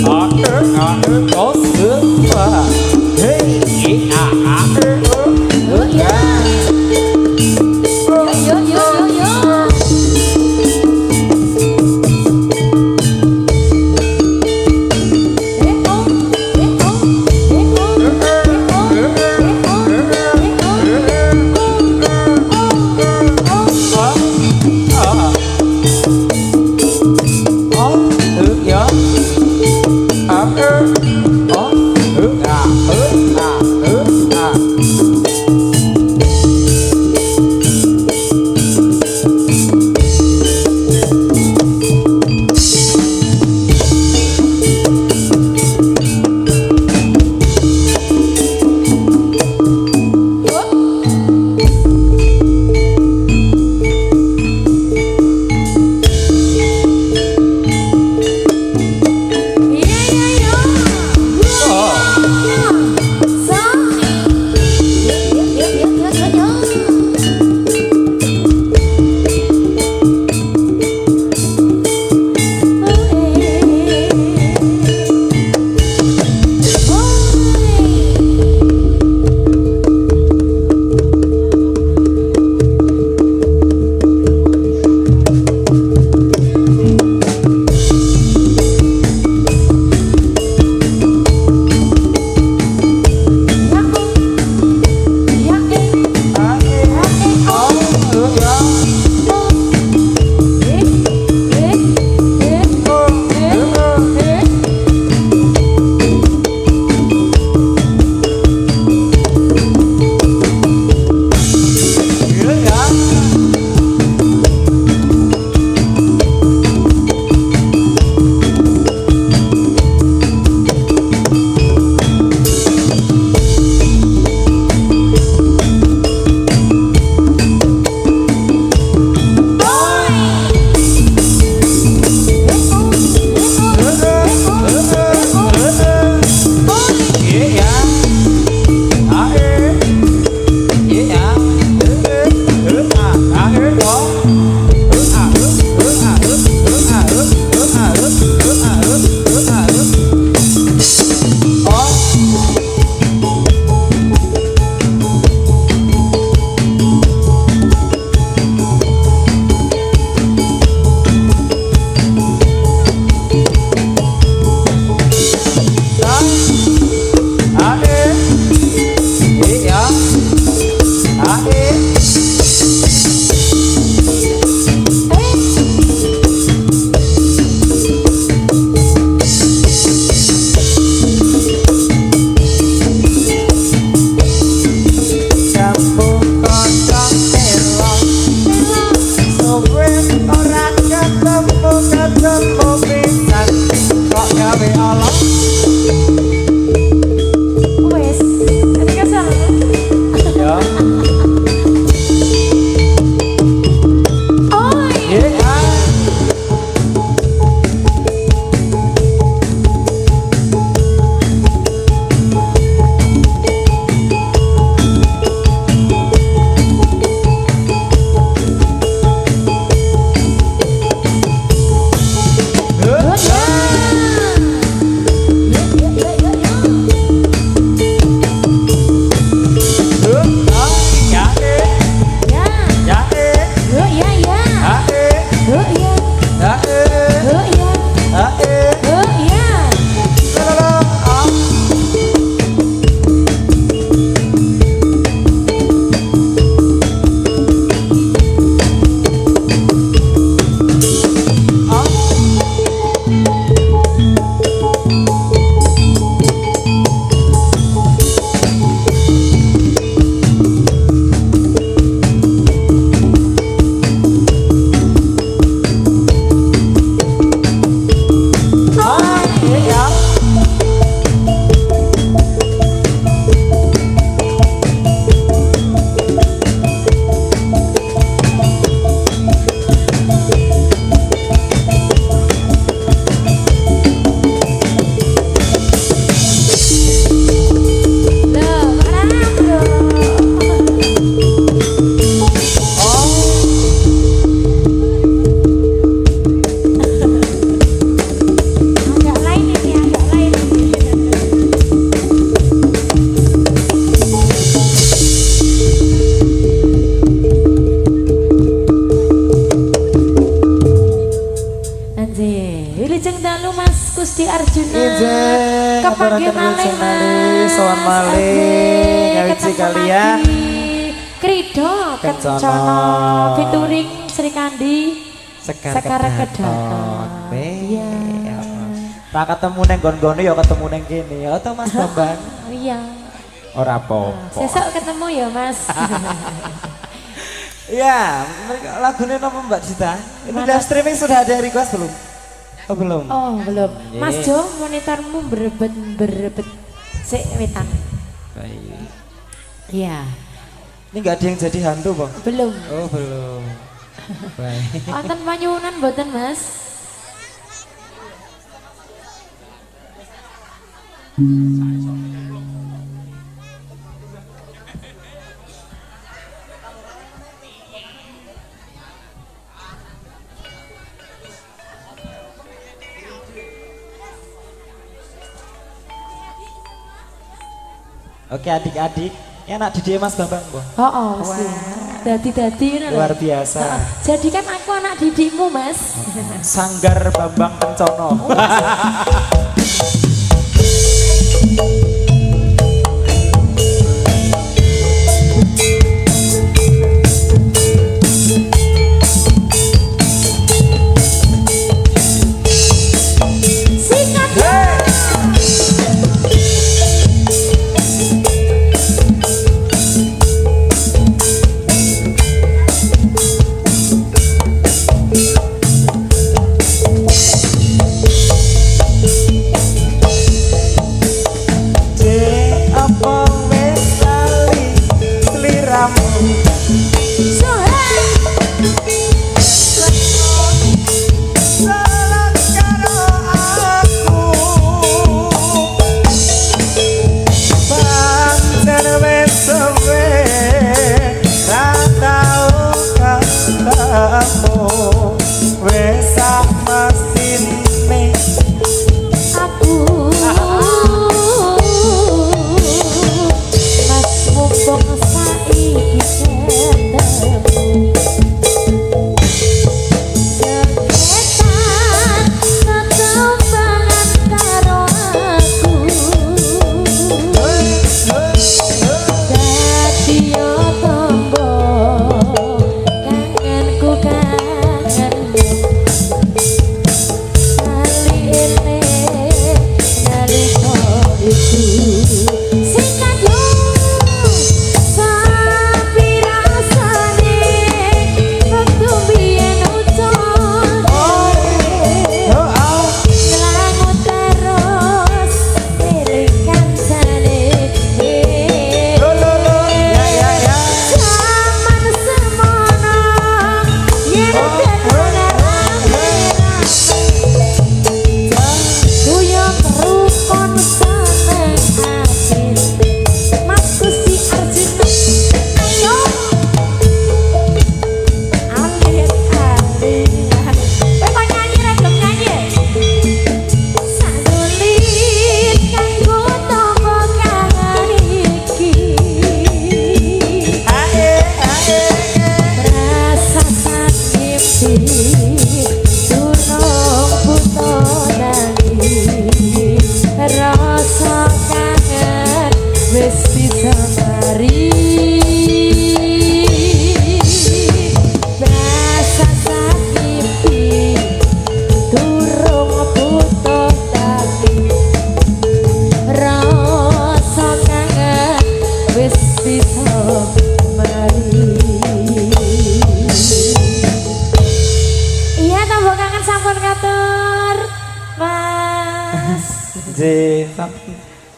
có sướng mà hey Kepanggih malih Mas. Sowan malih nyawiji kalian. Krido Kencana featuring Sri Kandi Sekar Kedaton. Iya. Tak ketemu neng gon-gone ya ketemu neng kene ya to Mas Bambang. Iya. Ora apa-apa. Sesuk ketemu ya Mas. Iya, lagunya nama Mbak Cita. Ini udah streaming sudah ada request belum? Oh belum. Oh belum. Mas Jo, monitormu berebet sik wetan. Baik. Iya. Ini nggak ada yang jadi hantu, Bang? Belum. Oh belum. Baik. Wonten panyuwunan mboten Mas? Oke adik-adik, enak didik Mas Bambang, Bang. Oh, mesti. Dadi Luar biasa. Jadi kan aku anak didikmu, Mas. Sanggar Bambang Kencono.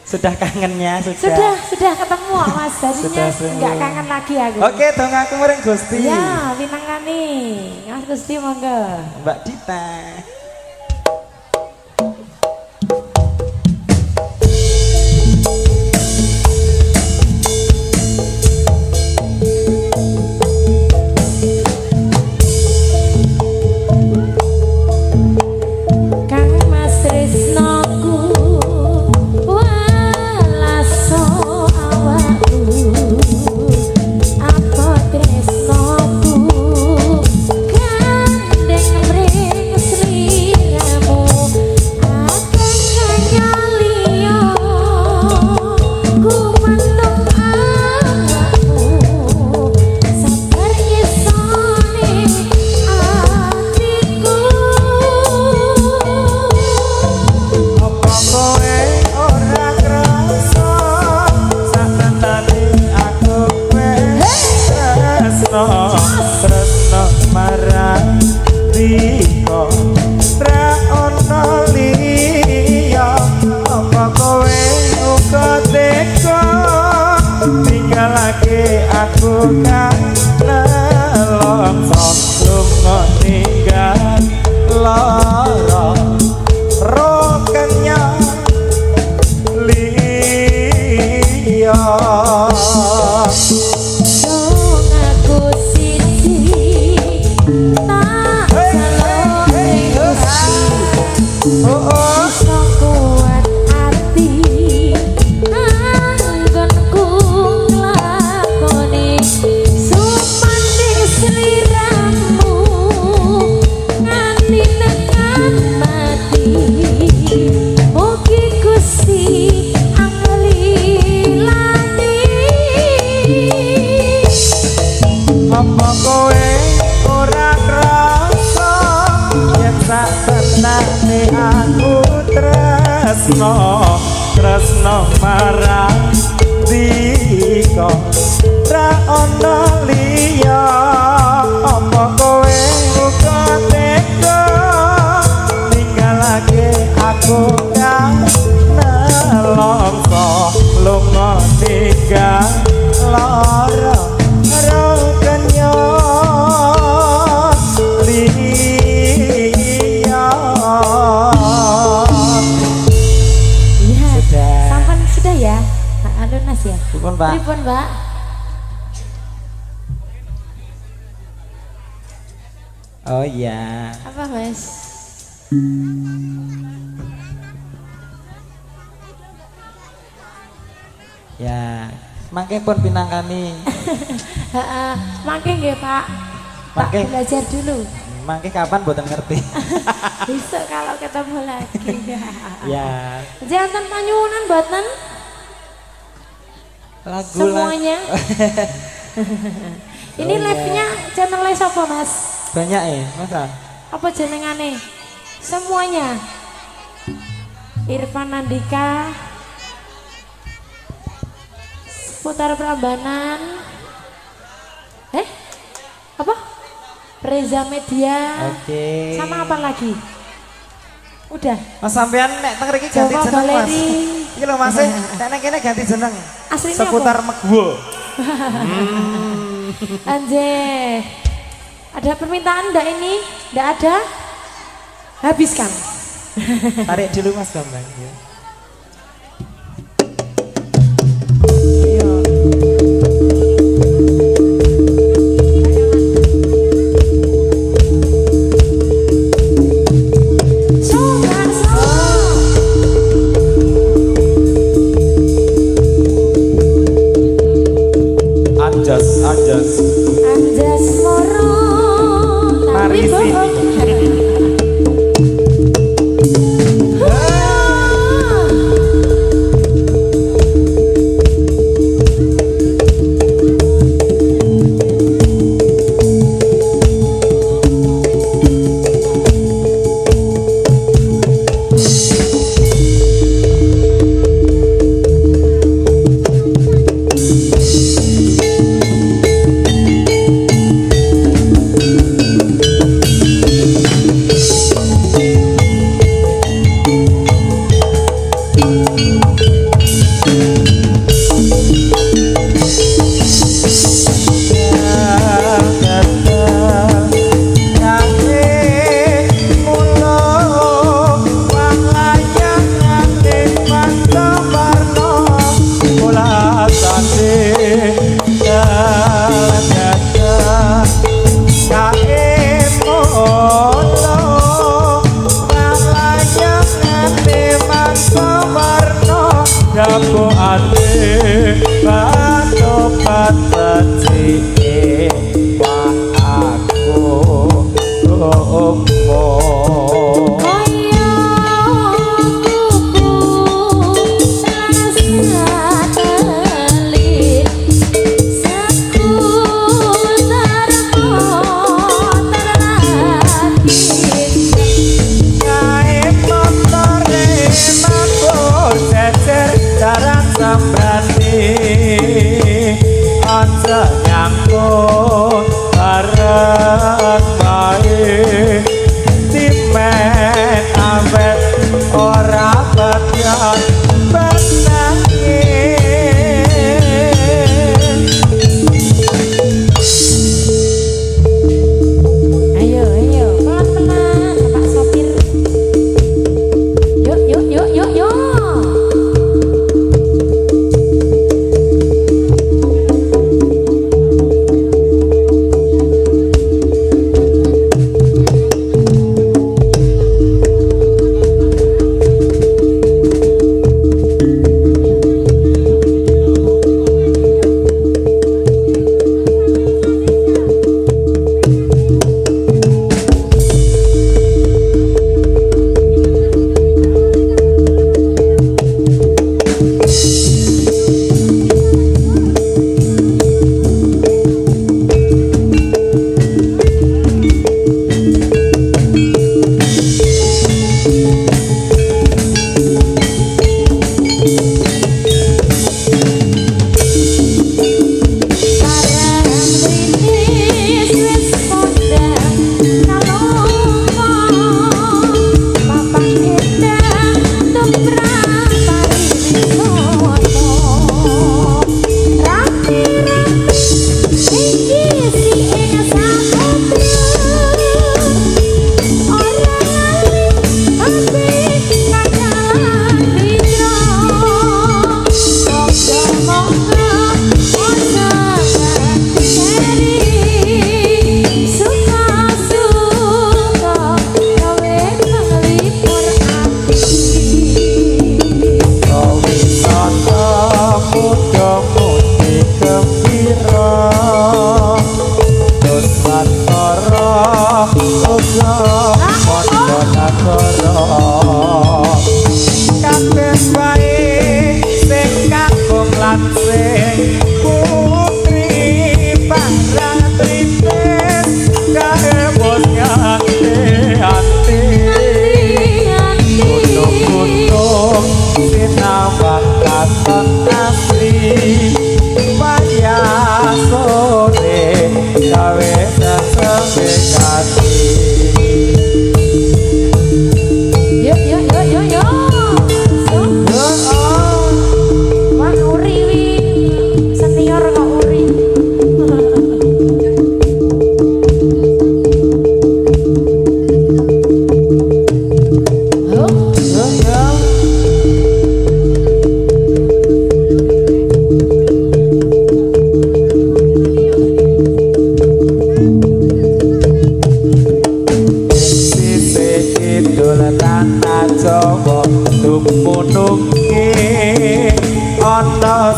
Sudah kangennya sudah ketemu Mas jadinya nggak kangen lagi aku. Oke dong aku mereng Gusti ya pinangani Mas Gusti monggo Mbak Dita. Tresnoku gandeng mring aku kan nelongso lunga ninggal lara rokenya liya dong aku siji tak salah iso kuat hati anggonku nglakoni supane sliramu nganti tekan mati mugi Gusti anglilani apa kowe ora krasa yen sak tenane aku tresno marang dika ra ono liya apa kowe uga tega ninggalake aku kang nelongso lunga ninggal lara rokenya liya. iya Sudah. sampan sudah ya lunas ya Pripun, Pak? pripun Mbak Oh iya. apa Mas Ya, mangke pun pinangkani. mangke nggih Pak tak Mangke. belajar dulu Mangke kapan mboten ngerti. besok kalau ketemu lagi Ya, jangan panyuwunan mboten lagu semuanya ini Oh, live-nya channel siapa Mas banyak masa? apa jenengane semuanya Irfan Andika Putar Prambanan apa Reza Media Oke. sama apa lagi udah Mas sampean nek teng mriki ganti Jawa jeneng Mas. Galeri. Iki lho Mas, nek nang kene ganti jeneng. Aslinya Seputar Megwo. Anjay ada permintaan enggak ini enggak ada habiskan Tarik dulu Mas Bambang ya. Anjas. Anjas moro Mari tapi sini. bohong.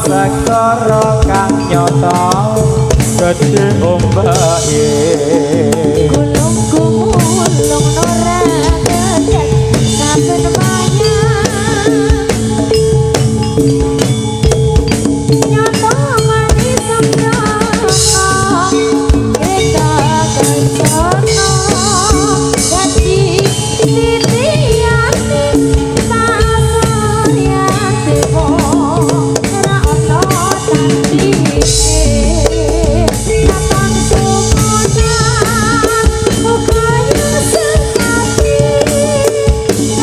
segara kang nyata gedhe ombake gulung gulung ora gedek saben wayah nyata manis sembrana kita kencana dadi titiati pasuriati po ora ono tandinge kapan sumona kaya sekati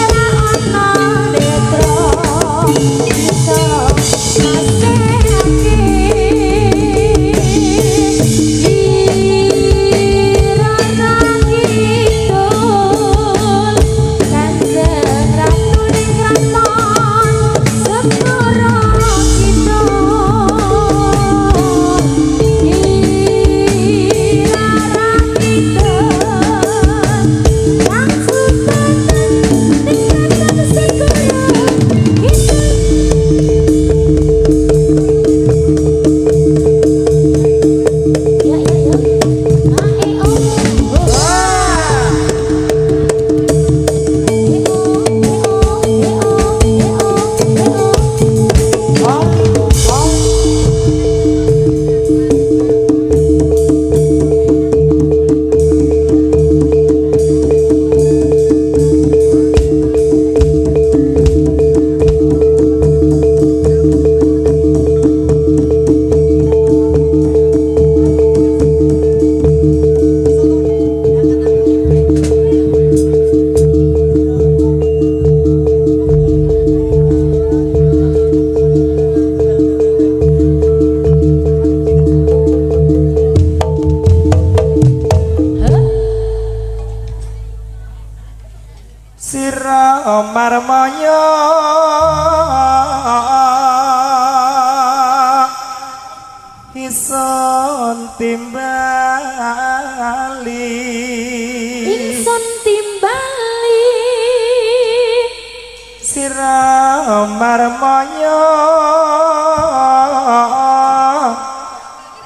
ora ono netro bisa maseke irana kidul kanjeng ratu ning kraton segara kidul irana kidul langsung ning kraton segara kidul ya ya ya ae oh sira marmaya ison timbali ingsun timbali sira marmaya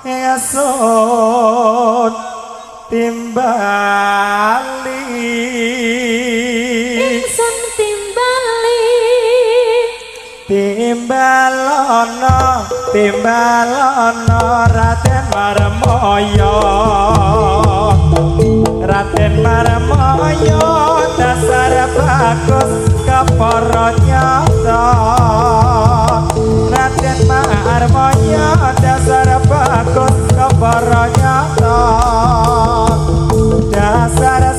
ison timbali ingsun timbali timbalono timbalono Raden Marmaya Raden Marmaya dasar bagus kepara nyata Raden Marmaya dasar bagus kepara nyata dasar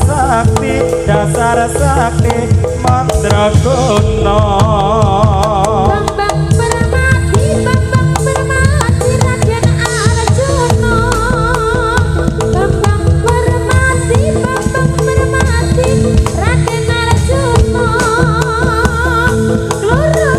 sakti mandraguna Bambang Permati Raden Arjuna Bambang Permati Raden Arjuna loro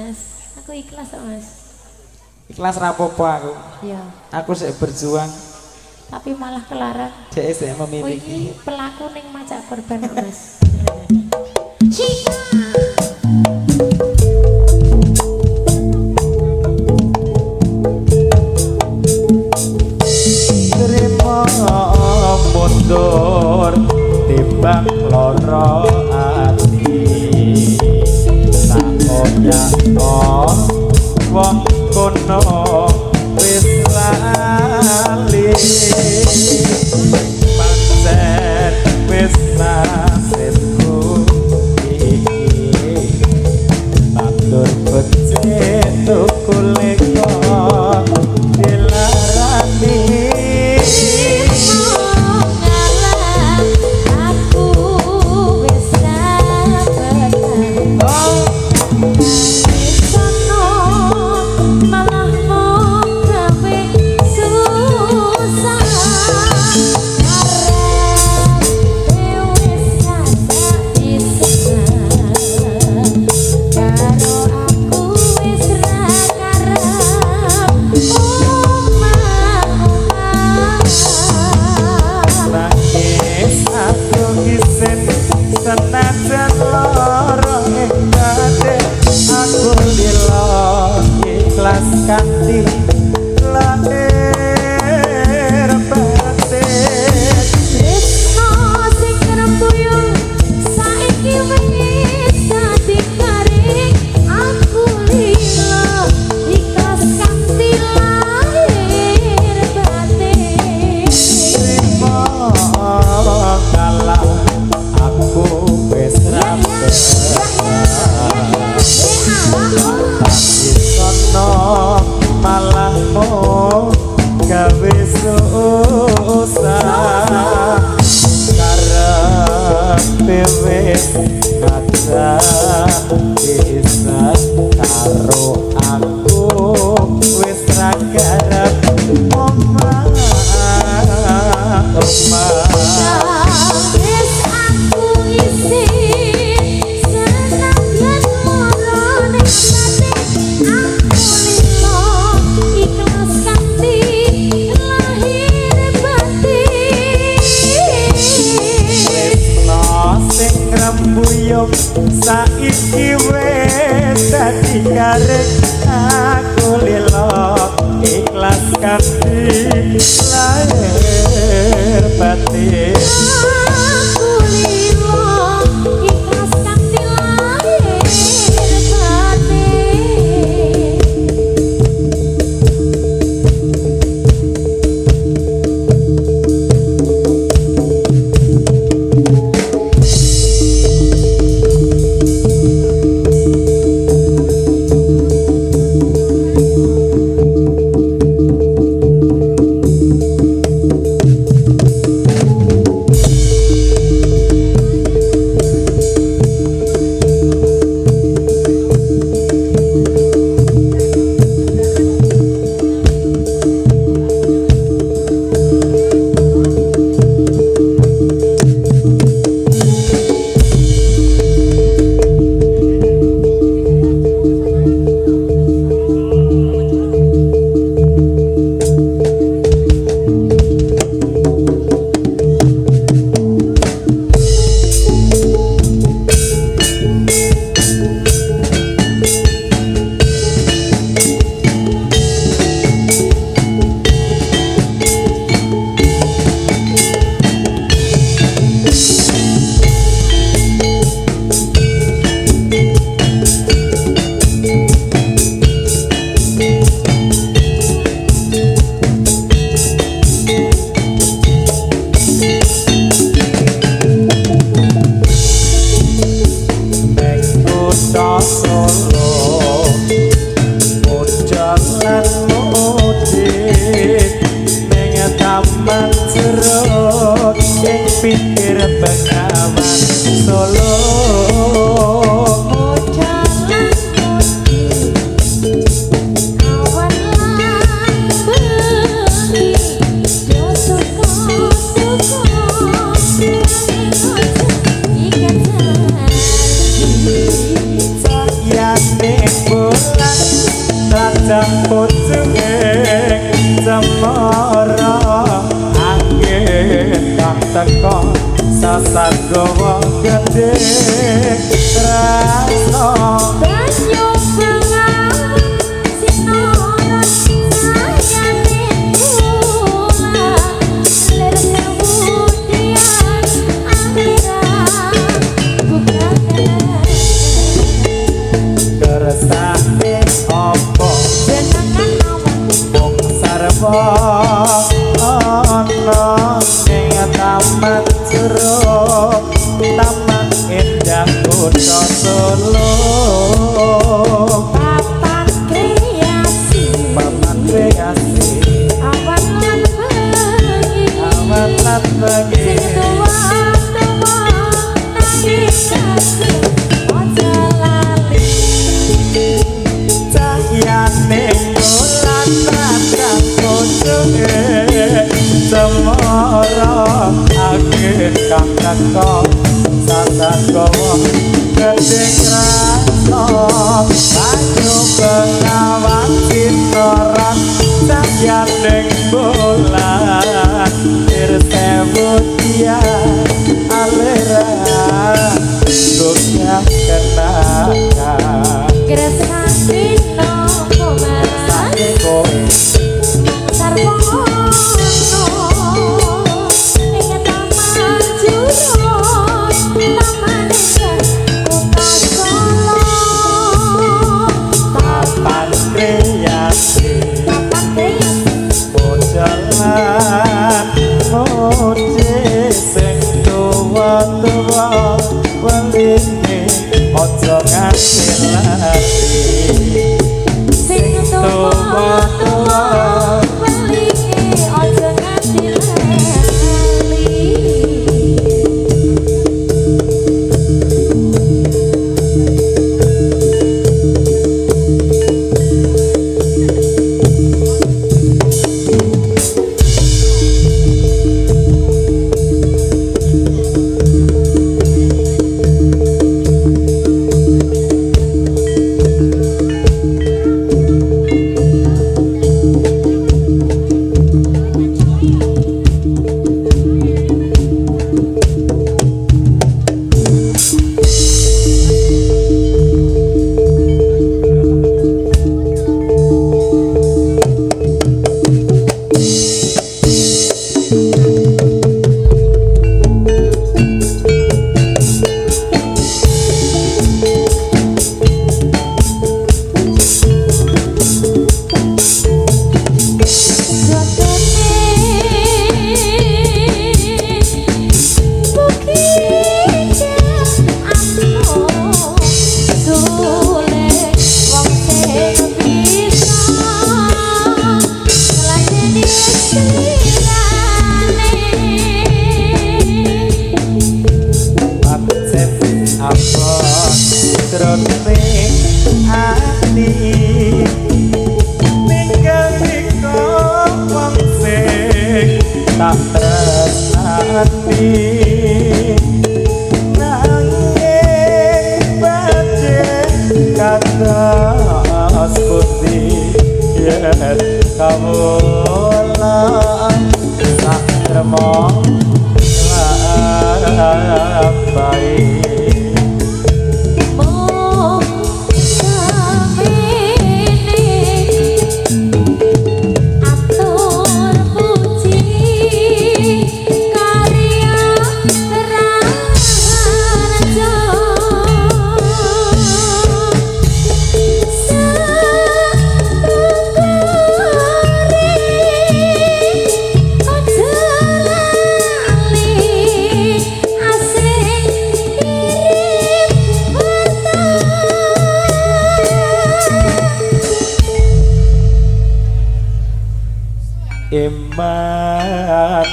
Mas. Aku ikhlas kok Mas. Ikhlas rapopo aku. Iya. Aku sik berjuang. Tapi malah kelaran. Dia sik Oh memiliki. ini pelaku ning macak korban kok Mas. Terima mundur timbang loro ati. Tak koyak wong kono wis lali. Pancen wis nasibku iki. Tandur becik tukul lekon dilarani. Aku wis sabar. Sono malah mau gawe susah. Wis sabar bisa. Karo aku wis ra karep. Nangis aku isin senajan loro ing batin. Aku lilo ikhlas kanthi lahir batin. Tresno sing rembuyung saiki wis dadi garing. Aku lila ikhlas kanthi lahir batin. Terima kalah aku wis ra sono malah mau gawe susah. Karepe wis kaca bisa karo aku wis ra garap omah. Wis aku isin senajan loro ning batin. Aku lila ikhlas kanthi lahir batin. Tresno sing rembuyung saiki wis dadi karek. Rajang pucunge cemara angin kang teko sasar gawa gede tresno banyu bengawan sinoro sayane kula lir kemudian akhirat bukan keresane opo jenengan awan wong sarwa ana ing taman jero taman indah kota Solo papan kreasi awan lan bengi awan lan bengi sing tuwa-tuwa nangis kasih ojo lali cahyane bulan rajang pucunge cemara angin kang teko sasar gawa gede krasno banyu bengawan sinoran cahyane bulan irsewu tiang aliran dunia kenangan kresnane nopo mas kowe sarwono ing taman juro taman indah kota Solo papan kreasi papan kreasi mojalan moje sing tuwa-tuwa weline ojo ngasih lati sing tuwa-tuwa welinge ojo nganti lali tak tresnani nanging badhe kados pundi yen kawula sak tremo lampahi Iman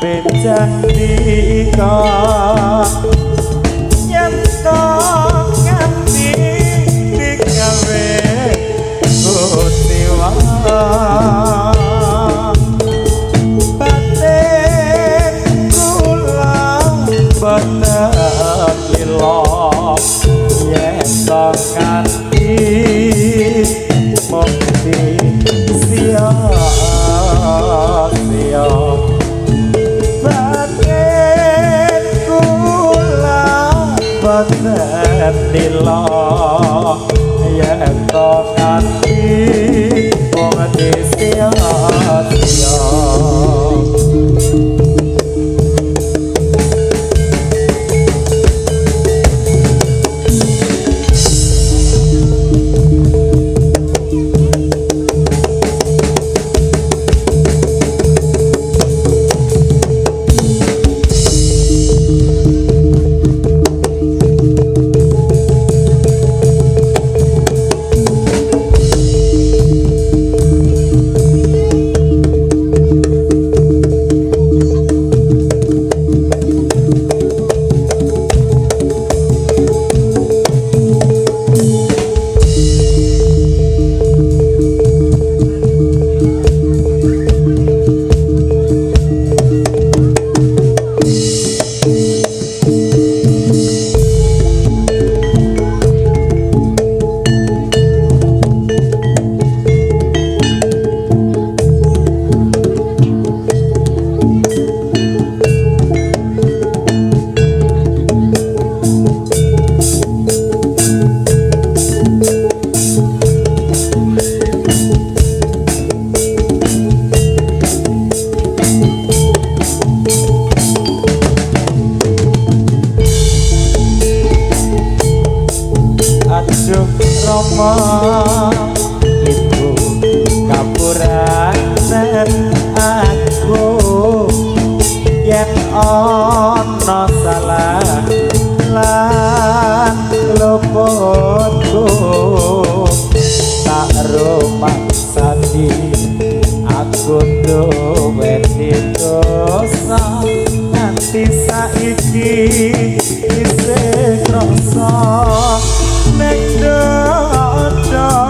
becandika yen to nganti digawe kutiwa batin kula boten lila yen to nganti kok nganti wong sia-sia. Rama ibu kapuranen aku yen ana salah lan luputku tak rumaksani aku duweni dosa nganti saiki isih krasa nek dodo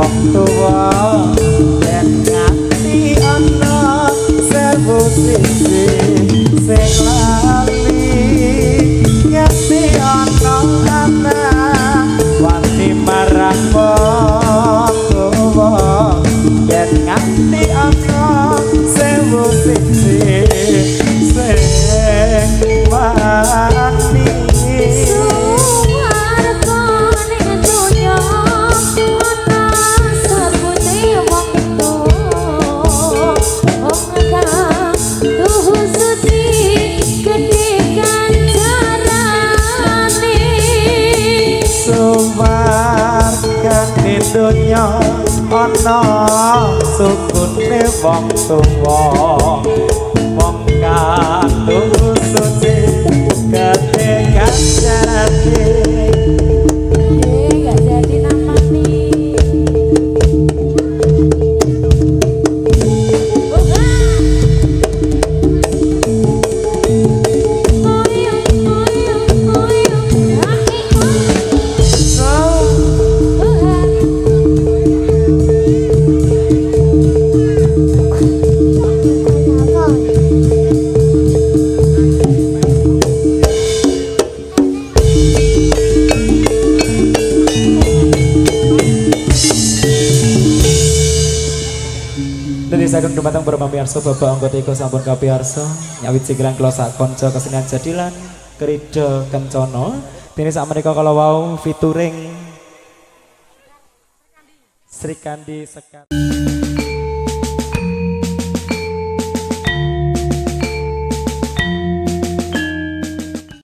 wong tuwa yen nganti ana sewu sisi sing lali nganti ana wanti marang wong tuwa yen nganti ana sewu sisi sing lali donya ana sukune wong tuwa wong kang suci ketekan jarane gak jadi namani saged dumateng para pamirsa Bapak anggota iko sampun kapiarsa nyawit sigilan kula sak kanca kesenian jadilan Krida Kencana dene sak menika kala wau featuring Sri Kandi Sekar.